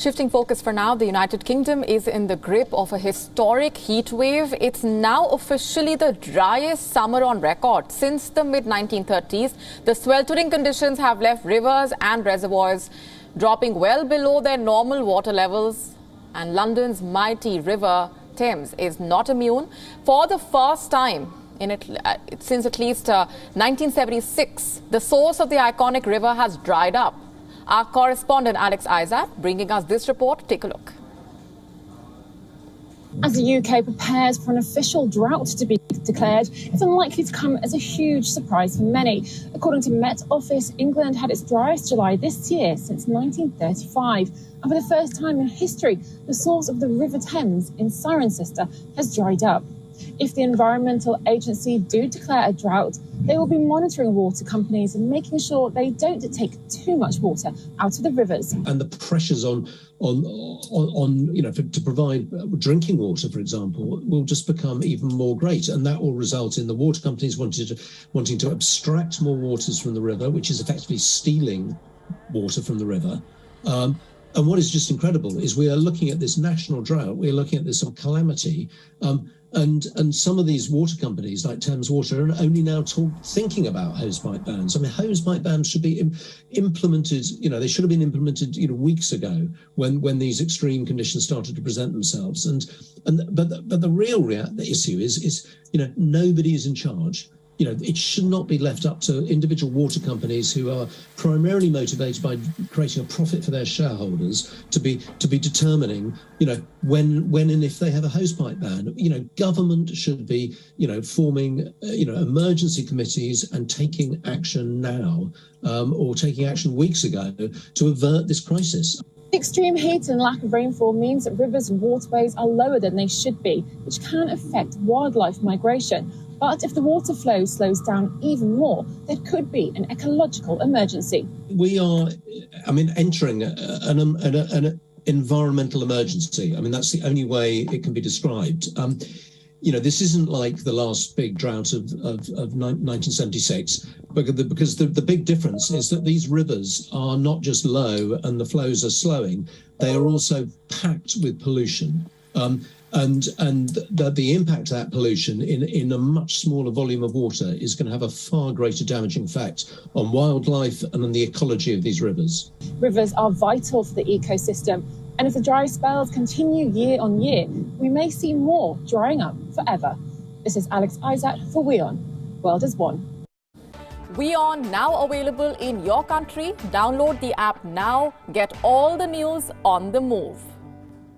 Shifting focus for now, the United Kingdom is in the grip of a historic heat wave. It's now officially the driest summer on record since the mid-1930s. The sweltering conditions have left rivers and reservoirs dropping well below their normal water levels. And London's mighty river Thames is not immune. For the first time since at least 1976, the source of the iconic river has dried up. Our correspondent Alex Isaac bringing us this report. Take a look. As the UK prepares for an official drought to be declared, it's unlikely to come as a huge surprise for many. According to Met Office, England had its driest July this year since 1935. And for the first time in history, the source of the River Thames in Cirencester has dried up. If the Environmental Agency do declare a drought, they will be monitoring water companies and making sure they don't take too much water out of the rivers. And the pressures on to provide drinking water, for example, will just become even more great, and that will result in the water companies wanting to abstract more waters from the river, which is effectively stealing water from the river. And what is just incredible is we are looking at this national drought. We're looking at this sort of calamity. And some of these water companies, like Thames Water, are only now thinking about hosepipe bans. I mean, hosepipe bans should be implemented. They should have been implemented, weeks ago when these extreme conditions started to present themselves. But the real issue is nobody is in charge. It should not be left up to individual water companies who are primarily motivated by creating a profit for their shareholders to be determining, when and if they have a hosepipe ban. Government should be, forming, emergency committees and taking action now, or taking action weeks ago to avert this crisis. Extreme heat and lack of rainfall means that rivers and waterways are lower than they should be, which can affect wildlife migration. But if the water flow slows down even more, there could be an ecological emergency. We are, entering an environmental emergency. That's the only way it can be described. This isn't like the last big drought of 1976, because the big difference is that these rivers are not just low and the flows are slowing, they are also packed with pollution. And the impact of that pollution in a much smaller volume of water is going to have a far greater damaging effect on wildlife and on the ecology of these rivers. Rivers are vital for the ecosystem, and if the dry spells continue year on year, we may see more drying up forever. This is Alex Isaac for WION. World is One. WION now available in your country. Download the app now. Get all the news on the move.